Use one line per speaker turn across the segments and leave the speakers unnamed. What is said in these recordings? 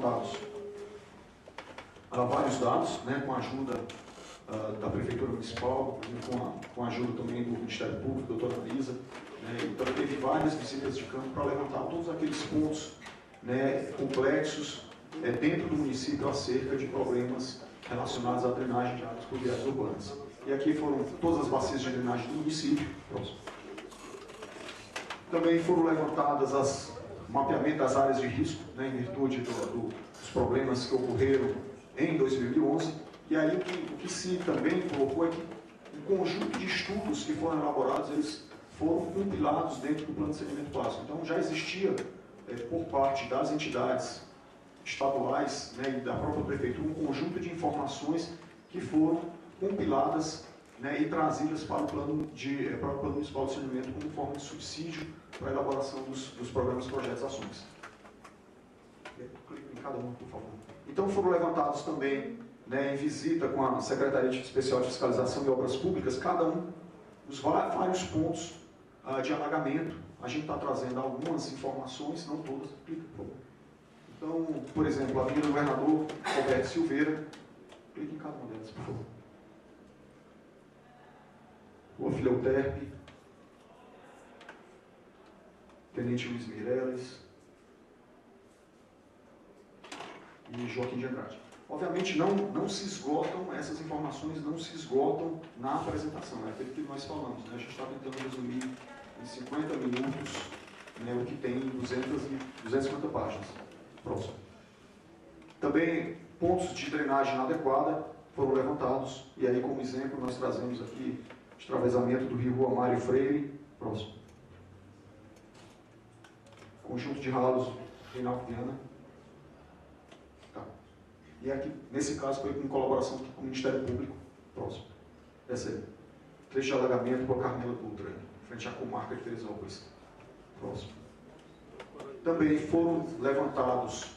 levantados vários dados, né, com a ajuda da Prefeitura Municipal, com a ajuda também do Ministério Público, doutora Marisa, né, então teve várias visitas de campo para levantar todos aqueles pontos, né, complexos dentro do município acerca de problemas relacionados à drenagem de águas pluviais urbanas. E aqui foram todas as bacias de drenagem do município. Também foram levantadas o mapeamento das áreas de risco, né, em virtude dos problemas que ocorreram em 2011. E aí o que se também colocou é que um conjunto de estudos que foram elaborados, eles foram compilados dentro do plano de saneamento básico. Então já existia, por parte das entidades estaduais, né, e da própria prefeitura, um conjunto de informações que foram compiladas, né, e trazidas para o plano municipal de saneamento como forma de subsídio para a elaboração dos programas, projetos e ações. Clique em cada um, por favor. Então foram levantados também, né, em visita com a Secretaria Especial de Fiscalização e Obras Públicas, cada um dos vários pontos de alagamento. A gente está trazendo algumas informações, não todas. Clique, por favor. Então, por exemplo, a Avenida Governador Alberto Silveira. Clique em cada uma delas, por favor. Rua Fileuterpe, Tenente Luiz Meireles e Joaquim de Andrade. Obviamente não se esgotam, essas informações não se esgotam na apresentação, é aquilo que nós falamos, né? A gente está tentando resumir em 50 minutos, né, o que tem 250 páginas. Próximo. Também pontos de drenagem inadequada foram levantados, e aí como exemplo nós trazemos aqui o extravasamento do rio Rua Mário Freire. Próximo. Conjunto de ralos Reinaldo Viana. Tá. E aqui, nesse caso, foi em colaboração com o Ministério Público. Próximo. Essa aí. Trecho de alagamento por Carmela Dutra, frente à comarca de Teresópolis. Próximo. Também foram levantados,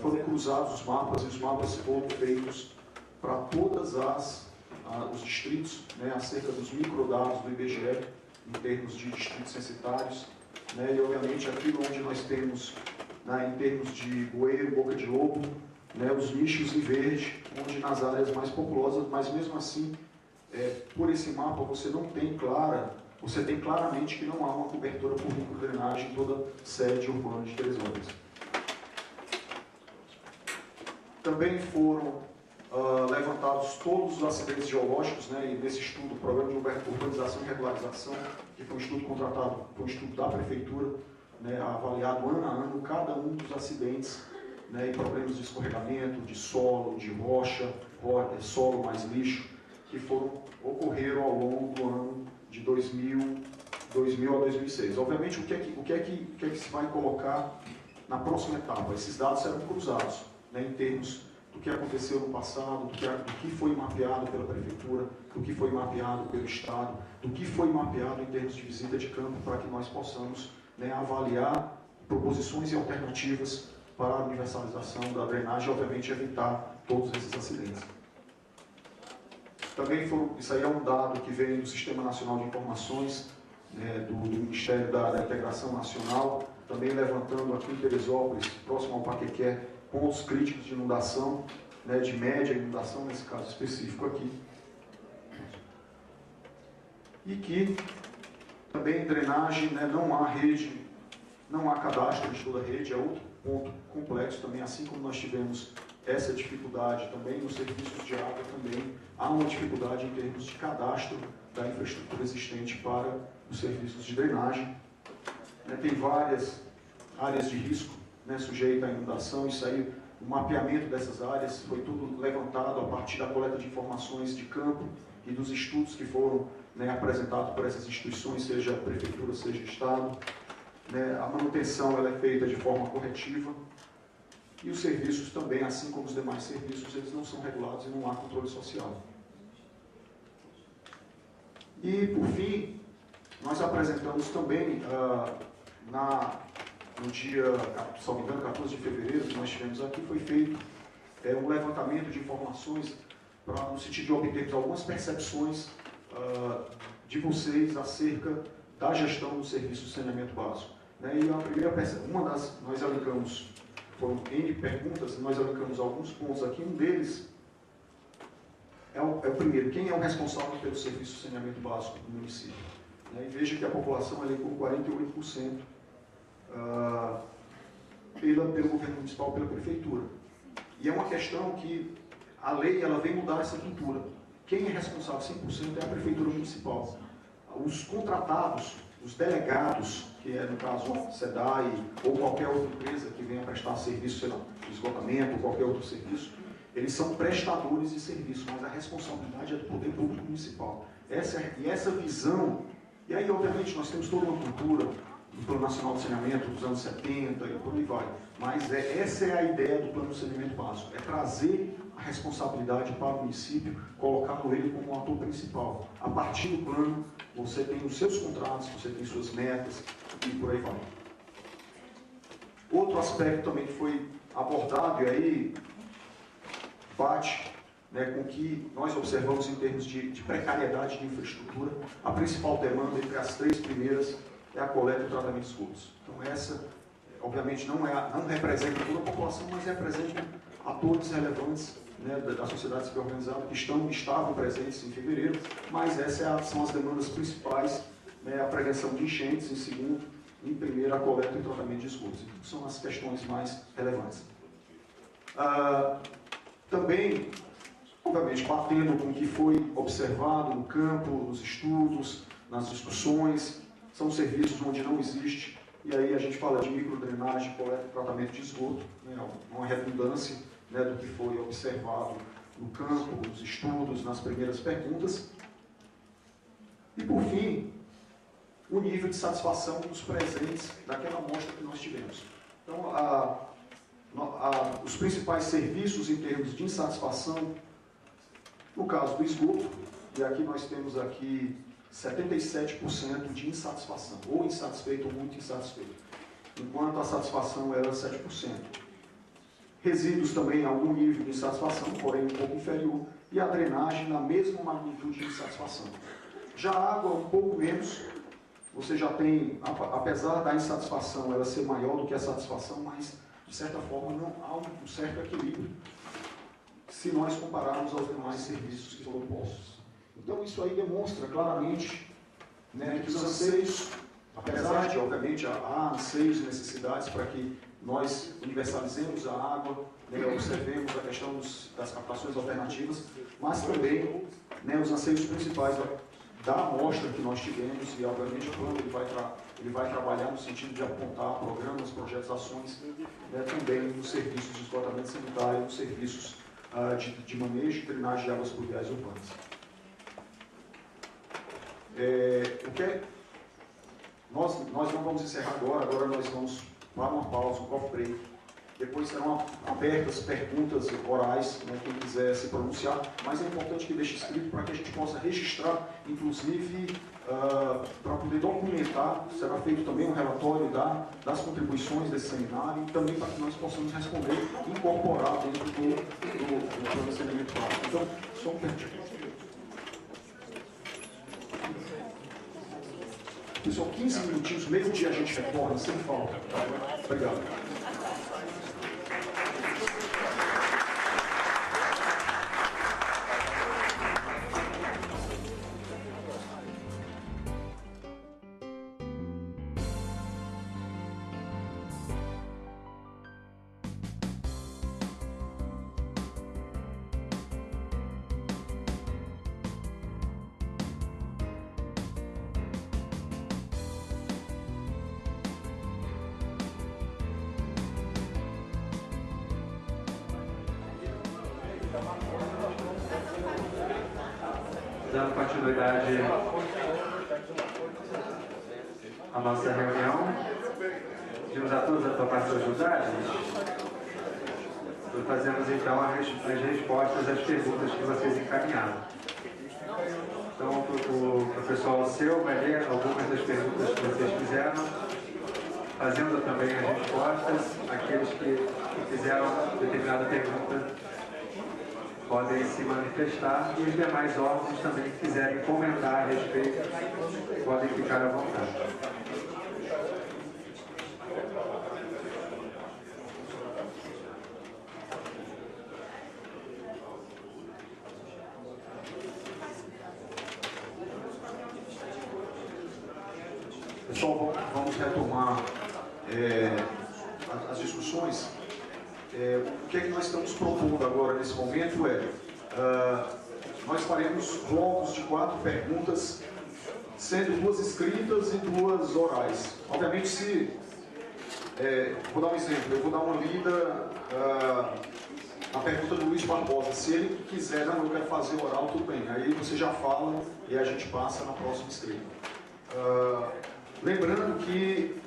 foram cruzados os mapas, e os mapas foram feitos para todas os distritos, né, acerca dos microdados do IBGE, em termos de distritos censitários, né, e obviamente aquilo onde nós temos, né, em termos de bueiro, boca de lobo, né, os nichos em verde, onde nas áreas mais populosas, mas mesmo assim, por esse mapa você tem claramente que não há uma cobertura por microdrenagem em toda a sede urbana de Teresópolis. Também foram levantados todos os acidentes geológicos, né, e nesse estudo, o Programa de Urbanização e Regularização, que foi um estudo contratado, foi um estudo da Prefeitura, né, avaliado ano a ano, cada um dos acidentes, né, e problemas de escorregamento, de solo, de rocha, solo mais lixo, que ocorreram ao longo do ano de 2000 a 2006. Obviamente, o que é que se vai colocar na próxima etapa? Esses dados serão cruzados, né, em termos do que aconteceu no passado, do que foi mapeado pela Prefeitura, do que foi mapeado pelo Estado, do que foi mapeado em termos de visita de campo, para que nós possamos, né, avaliar proposições e alternativas para a universalização da drenagem e, obviamente, evitar todos esses acidentes. Também isso aí é um dado que vem do Sistema Nacional de Informações, né, do Ministério da Integração Nacional, também levantando aqui em Teresópolis, próximo ao Paquequé, pontos críticos de inundação, né, de média inundação, nesse caso específico aqui. E que também drenagem, né, não há rede, não há cadastro de toda a rede, é outro ponto complexo também, assim como nós tivemos essa dificuldade também nos serviços de água, também há uma dificuldade em termos de cadastro da infraestrutura existente para os serviços de drenagem. Tem várias áreas de risco, né, sujeita à inundação. Isso aí, o mapeamento dessas áreas foi tudo levantado a partir da coleta de informações de campo e dos estudos que foram, né, apresentados por essas instituições, seja a Prefeitura, seja o Estado. Né, a manutenção ela é feita de forma corretiva e os serviços também, assim como os demais serviços, eles não são regulados e não há controle social. E, por fim, nós apresentamos também, no dia, se não me engano, 14 de fevereiro, que nós tivemos aqui, foi feito um levantamento de informações no sentido de obtermos algumas percepções de vocês acerca da gestão do serviço de saneamento básico. Né? E a primeira nós elencamos foram N perguntas, nós elencamos alguns pontos aqui. Um deles é o primeiro: quem é o responsável pelo serviço de saneamento básico do município? E veja que a população elencou 48% pelo governo municipal, pela prefeitura. E é uma questão que a lei ela vem mudar essa cultura. Quem é responsável 100% é a prefeitura municipal. Os contratados, os delegados, que é no caso a SEDAI ou qualquer outra empresa que venha prestar serviço, sei lá, de esgotamento ou qualquer outro serviço, eles são prestadores de serviço, mas a responsabilidade é do poder público municipal. Essa visão, e aí obviamente nós temos toda uma cultura do Plano Nacional de Saneamento dos anos 70 e por aí vai, mas essa é a ideia do Plano de Saneamento Básico, é trazer a responsabilidade para o município, colocando ele como um ator principal. A partir do plano, você tem os seus contratos, você tem suas metas e por aí vai. Outro aspecto também que foi abordado, e aí bate com o que nós observamos em termos de precariedade de infraestrutura, a principal demanda entre as três primeiras é a coleta e o tratamento de esgotos. Então essa, obviamente, não representa toda a população, mas representa atores relevantes da sociedade civil organizada que estavam presentes em fevereiro, mas essas são as demandas principais, a prevenção de enchentes, em segundo, em primeiro, a coleta e o tratamento de esgotos. Então, são as questões mais relevantes. Também, obviamente, batendo com o que foi observado no campo, nos estudos, nas discussões, são serviços onde não existe, e aí a gente fala de microdrenagem, coleta e tratamento de esgoto, uma redundância do que foi observado no campo, nos estudos, nas primeiras perguntas. E, por fim, o nível de satisfação dos presentes daquela amostra que nós tivemos. Então, os principais serviços em termos de insatisfação, no caso do esgoto, e aqui nós temos 77% de insatisfação, ou insatisfeito ou muito insatisfeito, enquanto a satisfação era 7%. Resíduos também em algum nível de insatisfação, porém um pouco inferior, e a drenagem na mesma magnitude de insatisfação. Já a água um pouco menos, você já tem, apesar da insatisfação ela ser maior do que a satisfação, mas de certa forma não há um certo equilíbrio se nós compararmos aos demais serviços que foram postos. Então isso aí demonstra claramente que os anseios, apesar de, obviamente, há anseios e necessidades para que nós universalizemos a água, observemos a questão das captações alternativas, mas também os anseios principais da amostra que nós tivemos, e obviamente o plano ele vai trabalhar no sentido de apontar programas, projetos, ações, também nos serviços de esgotamento sanitário, nos serviços de manejo e drenagem de águas pluviais urbanas. Nós não vamos encerrar agora nós vamos para uma pausa, um coffee break. Depois serão abertas perguntas orais, quem quiser se pronunciar, mas é importante que deixe escrito para que a gente possa registrar, inclusive para poder documentar, será feito também um relatório das contribuições desse seminário e também para que nós possamos responder e incorporar dentro do plano de saneamento básico. Então, só um perguntinho. Pessoal, 15 minutinhos, meio-dia a gente retorna, sem falta. Obrigado.
Dando continuidade à nossa reunião, pedimos a todos a tomar seus lugares. Fazemos então as respostas às perguntas que vocês encaminharam. Então, o pessoal seu vai ler algumas das perguntas que vocês fizeram, fazendo também as respostas. Aqueles que fizeram determinada pergunta podem se manifestar, e os demais órgãos também que quiserem comentar a respeito podem ficar à vontade.
Pessoal, vamos retomar as discussões. O que é que nós estamos propondo agora nesse momento nós faremos blocos de 4 perguntas, sendo 2 escritas e 2 orais. Obviamente, vou dar um exemplo, eu vou dar uma lida na pergunta do Luiz Barbosa. Se ele quiser, não, eu quero fazer oral, tudo bem. Aí você já fala e a gente passa na próxima escrita. Lembrando que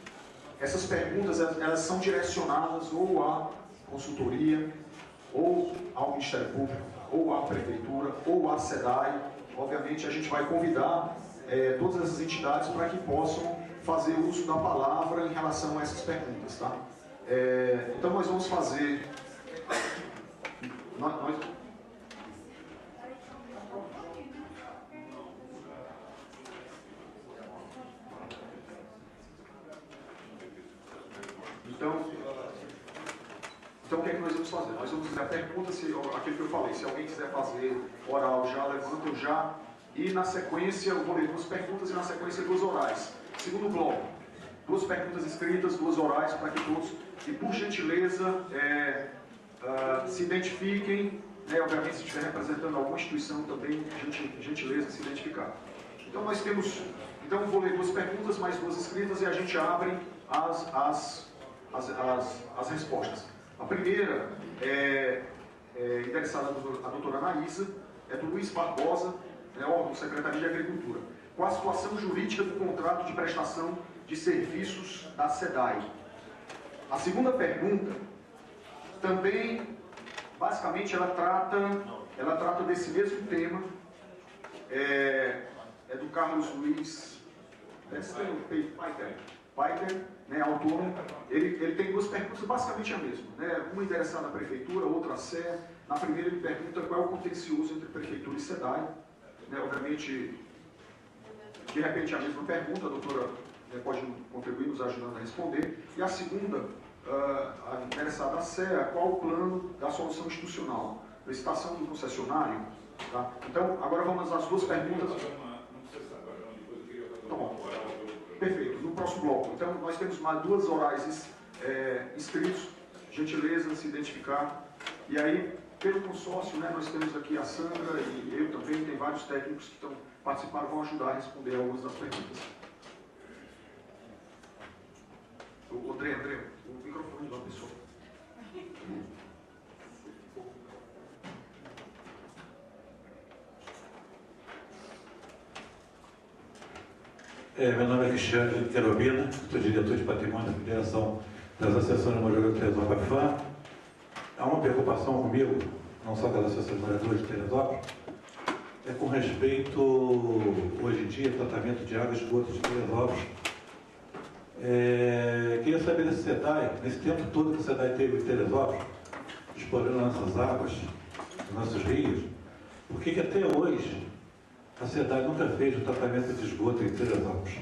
essas perguntas elas são direcionadas ou à consultoria, ou ao Ministério Público, ou à Prefeitura, ou à SEDAI. Obviamente a gente vai convidar todas essas entidades para que possam fazer uso da palavra em relação a essas perguntas, tá? Então nós vamos fazer... Então o que é que nós vamos fazer? Nós vamos fazer a pergunta, aquilo que eu falei, se alguém quiser fazer oral, já levanta eu já, e na sequência eu vou ler 2 perguntas e na sequência 2 orais. Segundo bloco, 2 perguntas escritas, 2 orais, para que todos, e por gentileza, se identifiquem, obviamente se estiver representando alguma instituição também, gentileza se identificar. Então nós temos, eu vou ler 2 perguntas, mais 2 escritas e a gente abre as respostas. A primeira é endereçada à doutora Anaísa, é do Luiz Barbosa, órgão Secretaria de Agricultura. Qual a situação jurídica do contrato de prestação de serviços da SEDAI? A segunda pergunta, também, basicamente, ela trata desse mesmo tema, é do Carlos Luiz Paiter, autônomo. Ele tem 2 perguntas, basicamente a mesma, uma endereçada à Prefeitura, outra à SE. Na primeira ele pergunta qual é o contencioso entre Prefeitura e SEDAI. Obviamente, de repente a mesma pergunta, a doutora pode contribuir nos ajudando a responder. E a segunda, a endereçada à SE, qual o plano da solução institucional? Licitação do concessionário? Tá? Então, agora vamos às 2 perguntas. Tá bom. Perfeito, no próximo bloco. Então, nós temos mais 2 orais inscritos, gentileza, se identificar. E aí, pelo consórcio, nós temos aqui a Sandra e eu também, tem vários técnicos que participaram, vão ajudar a responder algumas das perguntas. André, o microfone da pessoa.
Meu nome é Cristiano Querubina, sou diretor de patrimônio da Federação das Associações de Moradores de Teresópolis, FAM. Há uma preocupação comigo, não só das Associações de Moradores de Teresópolis, com respeito, hoje em dia, ao tratamento de água e esgoto de Teresópolis. Queria saber desse SEDAI, nesse tempo todo que o SEDAI teve em Teresópolis, explorando nossas águas, nossos rios, por que até hoje a SEDAI nunca fez o tratamento de esgoto em Teresópolis?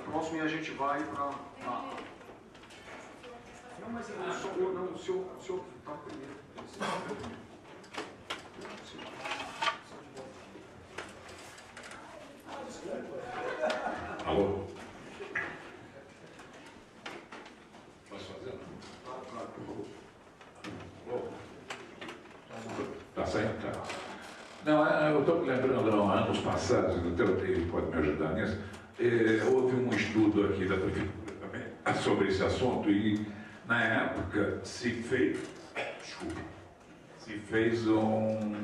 Próximo e a gente vai para... Não, mas o senhor está primeiro.
Alô? Posso fazer?
Claro, por favor.
Está saindo? Tá. Não, eu estou me lembrando, anos passados, até o David pode me ajudar nisso, houve um estudo aqui da Prefeitura também sobre esse assunto e, na época, se fez um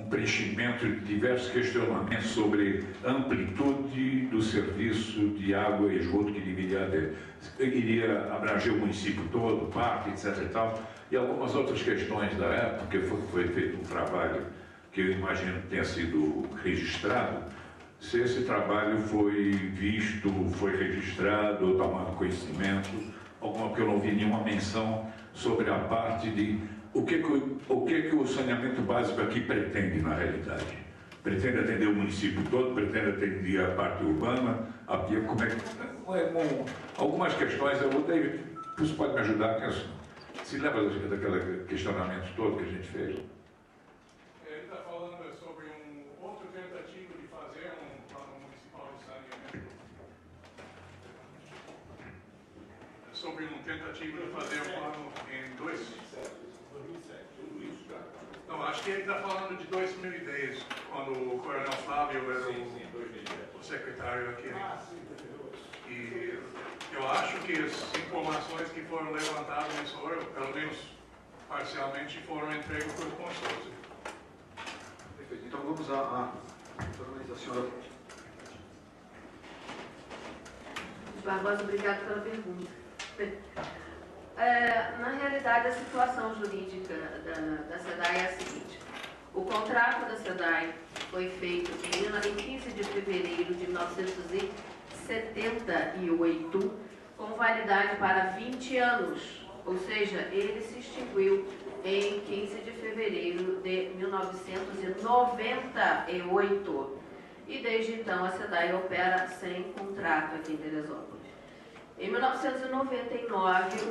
preenchimento de diversos questionamentos sobre a amplitude do serviço de água e esgoto que deveria haver. Iria abranger o município todo, o parque, etc. e tal, e algumas outras questões da época. Foi feito um trabalho que eu imagino que tenha sido registrado. Se esse trabalho foi visto, foi registrado, tomado conhecimento, porque eu não vi nenhuma menção sobre a parte de o que o saneamento básico aqui pretende na realidade. Pretende atender o município todo, pretende atender a parte urbana, como é que... algumas questões, o David, você pode me ajudar nisso? Se lembra daquele questionamento todo que a gente fez?
Ele está falando sobre uma tentativa de fazer o plano em 2007. Não, acho que ele está falando de 2010, quando o Coronel Flávio era o secretário aqui. E eu acho que as informações que foram levantadas nesse hora, pelo menos parcialmente, foram entregues pelo consórcio.
Perfeito. Então vamos à senhora.
Barbosa, obrigada pela pergunta. Na realidade, a situação jurídica da SEDAI é a seguinte. O contrato da SEDAI foi feito em 15 de fevereiro de 1978, com validade para 20 anos, ou seja, ele se extinguiu em 15 de fevereiro de 1998. E desde então a SEDAI opera sem contrato aqui em Teresópolis. Em 1999, o